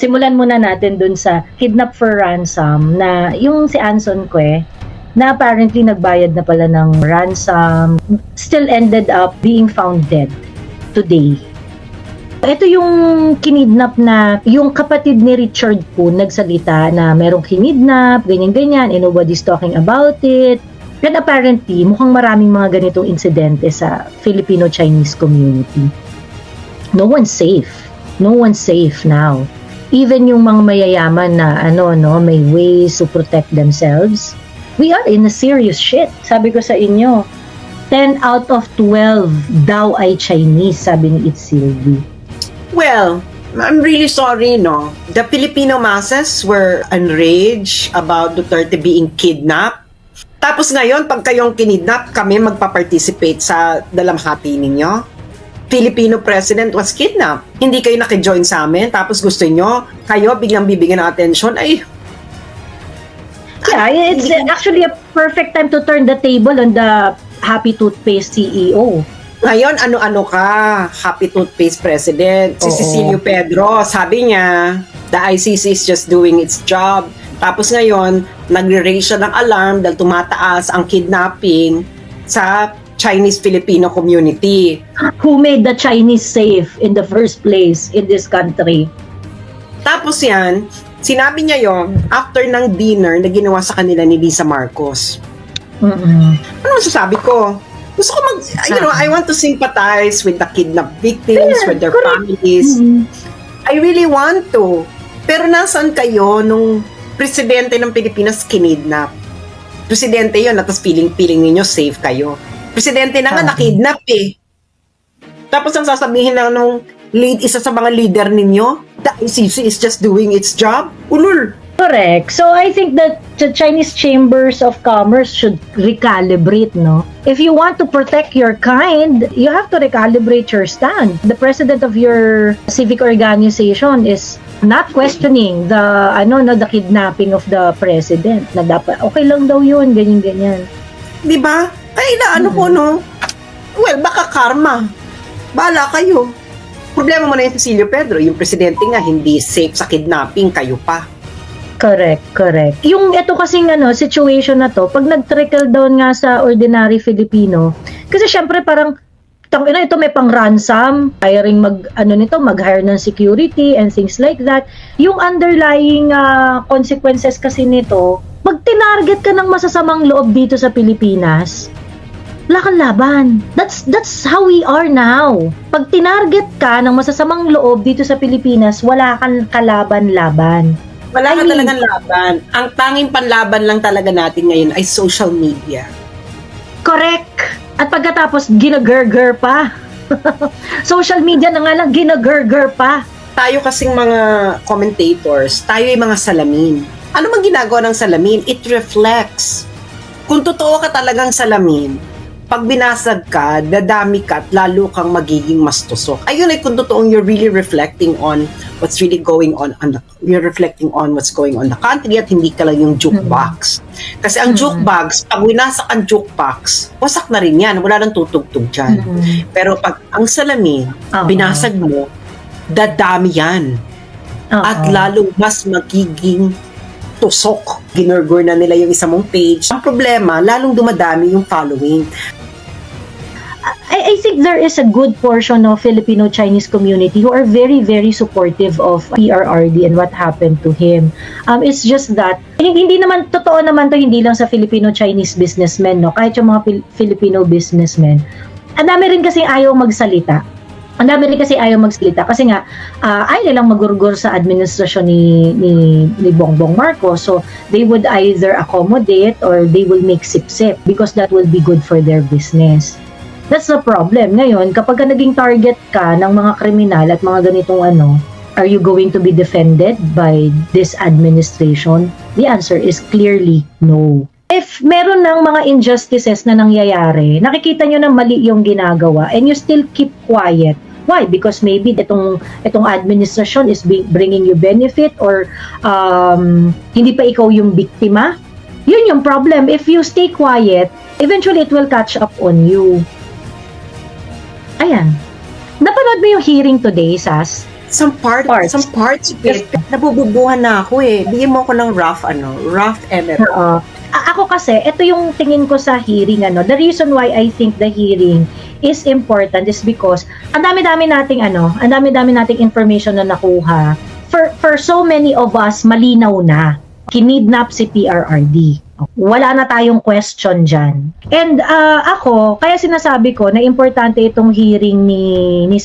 Simulan muna natin dun sa kidnap for ransom na yung si Anson Kwe na apparently nagbayad na pala ng ransom, still ended up being found dead today. Ito yung kinidnap na yung kapatid ni Richard po nagsalita na merong kinidnap, ganyan-ganyan, and nobody's talking about it. And apparently, mukhang maraming mga ganitong insidente sa Filipino-Chinese community. No one's safe. No one's safe now. Even yung mga mayayaman na may ways to protect themselves. We are in a serious shit. Sabi ko sa inyo, 10 out of 12 daw ay Chinese, sabi ni Itsilvi. Well, I'm really sorry, no? The Filipino masses were enraged about Duterte being kidnapped. Tapos ngayon, pag kayong kinidnap, kami magpa-participate sa dalamhati ninyo. Filipino president was kidnapped. Hindi kayo nakijoin sa amin, tapos gusto nyo, kayo biglang bibigyan ng attention, ay... Yeah, it's actually a perfect time to turn the table on the Happy Toothpaste CEO. Ngayon, ano-ano ka, Happy Toothpaste President. Si Cecilio Pedro, sabi niya, the ICC is just doing its job. Tapos ngayon, nagre-raise siya ng alarm dahil tumataas ang kidnapping sa Chinese-Filipino community. Who made the Chinese safe in the first place in this country? Tapos yan, sinabi niya yon after ng dinner na ginawa sa kanila ni Lisa Marcos. Ano masasabi ko? Gusto ko I want to sympathize with the kidnapped victims, with their families. I really want to. Pero nasaan kayo nung presidente ng Pilipinas kinidnap? Presidente yun, at tapos feeling ninyo safe kayo. Presidente na nga nakidnap eh. Tapos ang sasabihin lang nung isa sa mga leader ninyo, the ICC is just doing its job? Ulul! Correct. So I think that the Chinese chambers of commerce should recalibrate, no? If you want to protect your kind, you have to recalibrate your stand. The president of your civic organization is not questioning the kidnapping of the president. Na dapat okay lang daw 'yun, ganyan. 'Di ba? Ay ko no. Well, baka karma. Bala kayo. Problema mo na yung Cecilio Pedro, yung presidente nga hindi safe sa kidnapping, kayo pa. Correct. Yung ito kasing situation na to, pag nag-trickle down nga sa ordinary Filipino, kasi syempre parang ito may pang ransom, hiring mag-hire ng security and things like that. Yung underlying consequences kasi nito, pag tinarget ka ng masasamang loob dito sa Pilipinas, wala kang laban. That's how we are now. Pag tinarget ka ng masasamang loob dito sa Pilipinas, wala kang kalaban-laban. Wala ka talagang laban. Ang tanging panlaban lang talaga natin ngayon ay social media. Correct. At pagkatapos, ginagurger pa. Social media na nga lang, ginagurger pa. Tayo kasing mga commentators, tayo ay mga salamin. Ano mang ginagawa ng salamin? It reflects. Kung totoo ka talagang salamin, pag binasag ka, dadami ka at lalo kang magiging mas tusok. Ayun ay kung totoong you're really reflecting on what's really going on you're reflecting on what's going on the country at hindi ka lang yung jukebox. Kasi ang jukebox, pag winasak ang jukebox, wasak na rin yan. Wala nang tutugtog dyan. Pero pag ang salamin, binasag mo, dadami yan. At lalo mas magiging tusok. Ginurgur na nila yung isa mong page. Ang problema, lalong dumadami yung following. I think there is a good portion of Filipino-Chinese community who are very, very supportive of PRRD and what happened to him. It's just that, hindi naman, totoo naman to, hindi lang sa Filipino-Chinese businessmen, no? Kahit yung mga Filipino businessmen. Ang dami rin kasi ayaw magsalita. Kasi nga, ayaw nilang magurgur sa administrasyon ni Bongbong Marcos. So, they would either accommodate or they will make sip-sip because that will be good for their business. That's the problem. Ngayon, kapag naging target ka ng mga kriminal at mga ganitong are you going to be defended by this administration? The answer is clearly no. If meron ng mga injustices na nangyayari, nakikita nyo na mali yung ginagawa and you still keep quiet. Why? Because maybe itong administration is bringing you benefit or hindi pa ikaw yung biktima. Yun yung problem. If you stay quiet, eventually it will catch up on you. Ayan. Napanood mo yung hearing today, Sas? Some parts of it, nabububuhan na ako eh. Bigyan mo ako ng rough element. Oo. Ako kasi, ito yung tingin ko sa hearing, the reason why I think the hearing is important is because ang dami-dami nating information na nakuha. For so many of us, malinaw na. Kinidnap si PRRD. Wala na tayong question dyan. And ako, kaya sinasabi ko na importante itong hearing ni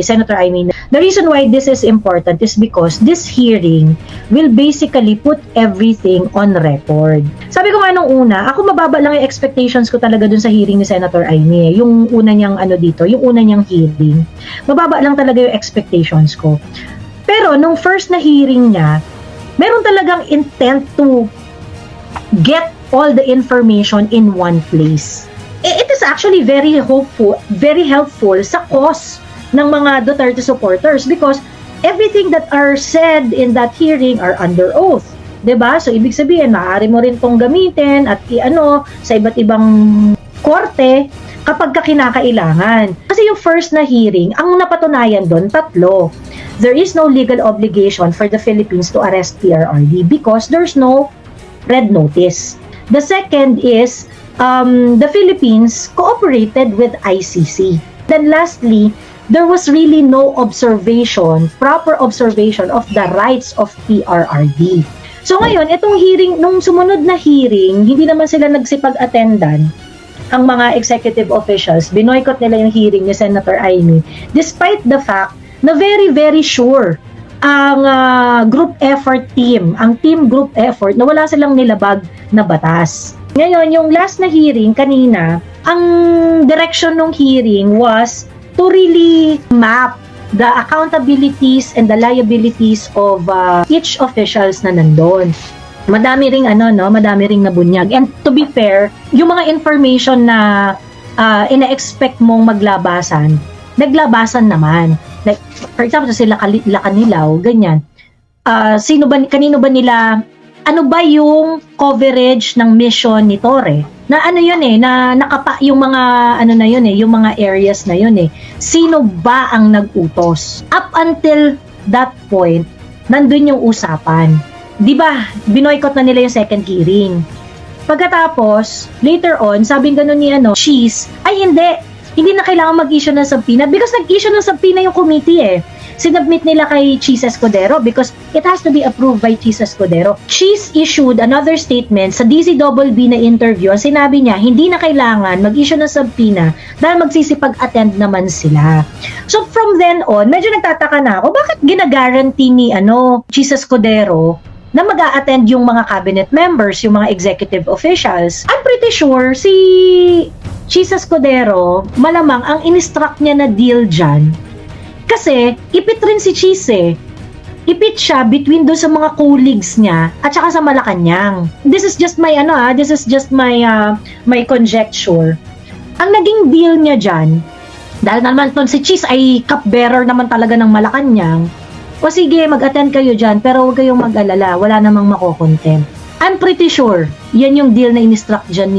Senator Amy. The reason why this is important is because this hearing will basically put everything on record. Sabi ko nga nung una, ako mababa lang yung expectations ko talaga dun sa hearing ni Senator Amy. Yung una niyang yung una niyang hearing. Mababa lang talaga yung expectations ko. Pero nung first na hearing niya, meron talagang intent to get all the information in one place. It is actually very helpful sa cause ng mga Duterte supporters because everything that are said in that hearing are under oath. 'Di ba? So ibig sabihin, maaari mo rin tong gamitin at sa iba't ibang korte kapag kinakailangan. Kasi yung first na hearing, ang napatunayan doon, 3. There is no legal obligation for the Philippines to arrest PRRD because there's no red notice. The second is the Philippines cooperated with ICC. Then lastly, there was really no proper observation of the rights of PRRD. So ngayon, itong hearing, nung sumunod na hearing, hindi naman sila nagsipag-attendan ang mga executive officials. Binoycott nila yung hearing ni Senator Amy despite the fact na very, very sure ang team group effort na wala silang nilabag na batas. Ngayon, yung last na hearing kanina, ang direction ng hearing was to really map the accountabilities and the liabilities of each officials na nandun. Madami ring nabunyag. And to be fair, yung mga information na ina-expect mong naglabasan naman. Like, for example, sila Lacanilaw, ganyan. Kanino ba nila, ano ba yung coverage ng mission ni Torre? Na na nakapa yung mga, yung mga areas na yun eh. Sino ba ang nag-utos? Up until that point, nandun yung usapan. Di ba, binoycott na nila yung second hearing. Pagkatapos, later on, sabing ganun ni Cheese, ay hindi na kailangan mag-issue ng subpoena because nag-issue ng subpoena yung committee eh. Sinubmit nila kay Cheese Escudero because it has to be approved by Cheese Escudero. Cheese issued another statement sa DZBB na interview. Ang sinabi niya, hindi na kailangan mag-issue ng subpoena dahil magsisipag-attend naman sila. So from then on, medyo nagtataka na ako, bakit ginagaranty ni Cheese Escudero na mag-a-attend yung mga cabinet members, yung mga executive officials? I'm pretty sure si Cheese Escudero, malamang ang in-instruct niya na deal dyan. Kasi, ipit rin si Cheese eh. Ipit siya between doon sa mga colleagues niya at saka sa Malacanang. This is just my my conjecture. Ang naging deal niya dyan, dahil naman si Cheese ay cupbearer naman talaga ng Malacanang, o sige, mag-attend kayo dyan, pero huwag kayong mag-alala, wala namang makokontent. I'm pretty sure, yan yung deal na in-instruct dyan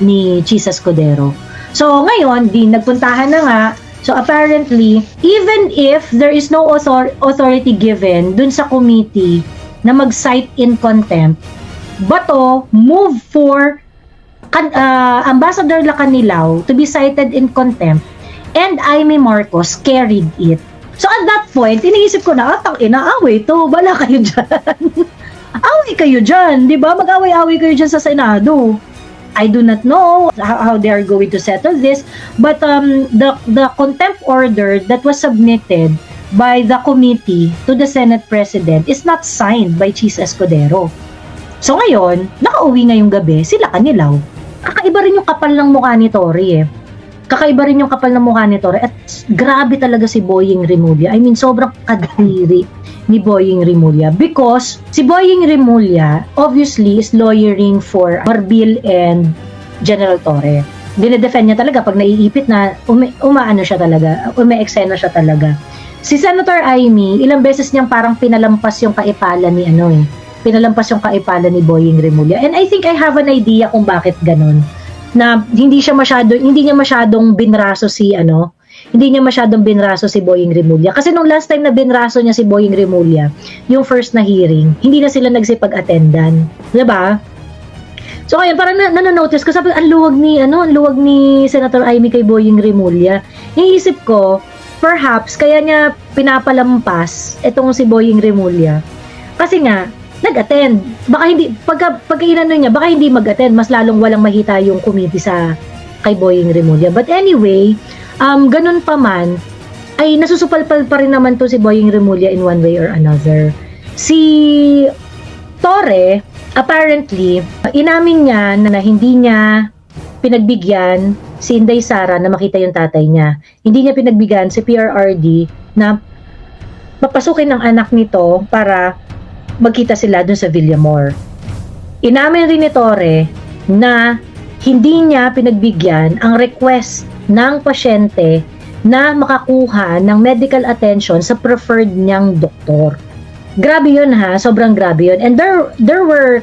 ni Cheese Escudero. So, ngayon, nagpuntahan na nga. So, apparently, even if there is no authority given dun sa committee na mag-cite in contempt, Bato move for Ambassador Lacanilaw to be cited in contempt and Amy Marcos carried it. So, at that point, iniisip ko na, away to, bala kayo dyan. Away kayo dyan, di ba? Mag-away-away kayo dyan sa Senado. I do not know how they are going to settle this, but the contempt order that was submitted by the committee to the Senate President is not signed by Cheese Escudero. So ngayon, nakauwi ngayong gabi sila Lacanilaw. Kakaiba rin yung kapal ng mukha ni Torre eh. At grabe talaga si Boying Rimulya. I mean, sobrang kadiri ni Boying Rimulya because si Boying Rimulya obviously is lawyering for Marbil and General Torre. Dinedefend niya talaga pag naiipit na ume-eksena siya talaga. Si Senator Amy, ilang beses niyang parang pinalampas yung kaipalan ni Boying Rimulya. And I think I have an idea kung bakit ganun. Na hindi niya masyadong binraso hindi niya masyadong binraso si Boying Rimulya. Kasi nung last time na binraso niya si Boying Rimulya, yung first na hearing, hindi na sila nagsipag-attendan. Diba? So ayun, parang nanonotice ko, sabi, ang luwag ni Senator Amy kay Boying Rimulya. Iniisip ko, perhaps, kaya niya pinapalampas itong si Boying Rimulya. Kasi nga, nag-attend. Baka hindi, pagka inano niya, baka hindi mag-attend, mas lalong walang mahita yung committee sa kay Boying Rimulya. But anyway, ganun pa man, ay nasusupalpal pa rin naman to si Boying Rimulya in one way or another. Si Torre, apparently, inamin niya na hindi niya pinagbigyan si Inday Sara na makita yung tatay niya. Hindi niya pinagbigyan si PRRD na papasukin ng anak nito para magkita sila dun sa Villamor. Inamin rin ni Torre na hindi niya pinagbigyan ang request ng pasyente na makakuha ng medical attention sa preferred niyang doktor. Grabe yun ha, sobrang grabe yun. And there were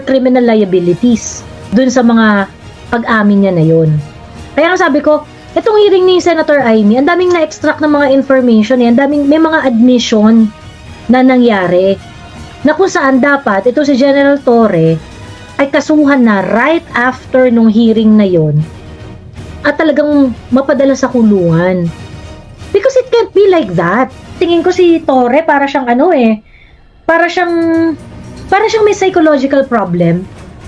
criminal liabilities dun sa mga pag-amin niya na yun. Kaya sabi ko, itong hearing ni Senator Amy, ang daming na-extract ng mga information, may mga admission na nangyari na kung saan dapat ito si General Torre ay kasuhan na right after nung hearing na yon at talagang mapadala sa kulungan. Because it can't be like that. Tingin ko si Torre para siyang para siyang may psychological problem.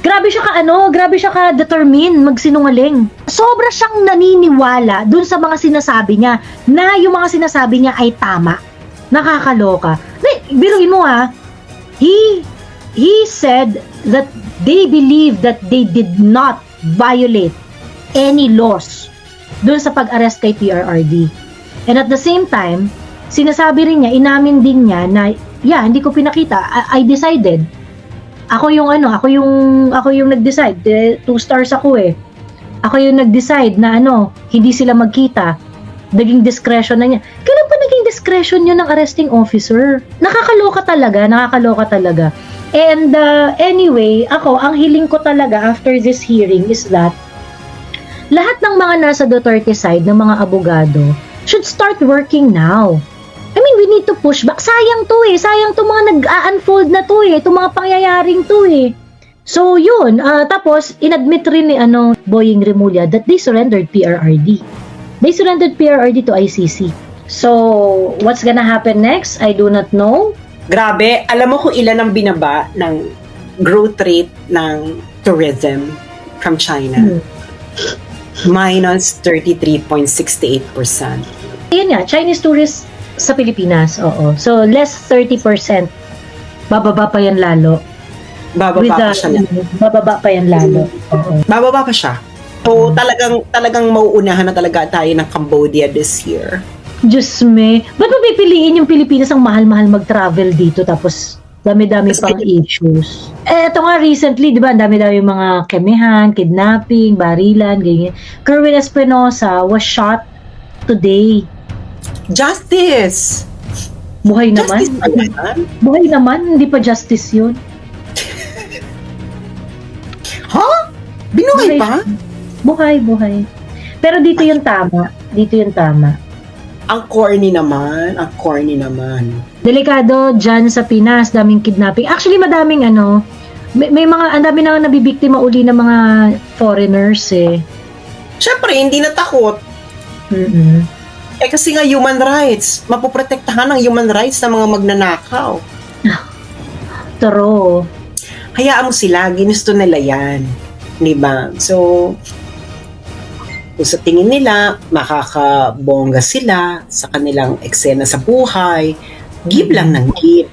Grabe siya ka-determine magsinungaling. Sobra siyang naniniwala dun sa mga sinasabi niya na yung mga sinasabi niya ay tama. Nakakaloka. Biruin mo he said that they believe that they did not violate any laws dun sa pag-arrest kay PRRD. And at the same time, sinasabi rin niya, inamin din niya na, hindi ko pinakita. I decided. Ako yung nag-decide. 2 stars ako eh. Ako yung nag-decide na hindi sila magkita. Naging discretion na niya. Kailan pa naging discretion yun ng arresting officer? Nakakaloka talaga. And anyway, ang hiling ko talaga after this hearing is that lahat ng mga nasa Duterte side ng mga abogado should start working now. I mean, we need to push back. Sayang to mga nag-unfold na to itong mga pangyayaring to So yun, tapos inadmit rin ni Boying Rimulya that they surrendered PRRD. They surrendered PRRD to ICC. So, what's gonna happen next? I do not know. Grabe, alam mo kung ilan ang binaba ng growth rate ng tourism from China? Minus 33.68%. Ayun nga, Chinese tourists sa Pilipinas, oo. So, less 30%. Bababa pa yan lalo. Bababa pa yan lalo. Oo. Bababa pa siya. So, talagang mauunahan na talaga tayo ng Cambodia this year. Diyos me. Ba't mo pipiliin yung Pilipinas ang mahal-mahal mag-travel dito tapos dami-dami pang issues? Ito nga recently, di ba, ang dami-dami mga kemehan, kidnapping, barilan, ganyan. Kerwin Espinosa was shot today. Justice! Buhay naman. Justice naman? Buhay naman, hindi pa justice yun. Huh? Binuhay pa? Buhay. Pero dito yung tama. Ang corny naman. Delikado dyan sa Pinas, daming kidnapping. Actually, madaming may mga, ang dami na nabibiktima uli ng mga foreigners Siyempre, hindi natakot. Kasi nga human rights. Mapoprotektahan ng human rights ng mga magnanakaw. Taro. Hayaan mo sila, ginusto nila yan. Diba? So, kung sa tingin nila, makakabongga sila sa kanilang eksena sa buhay, give lang ng give.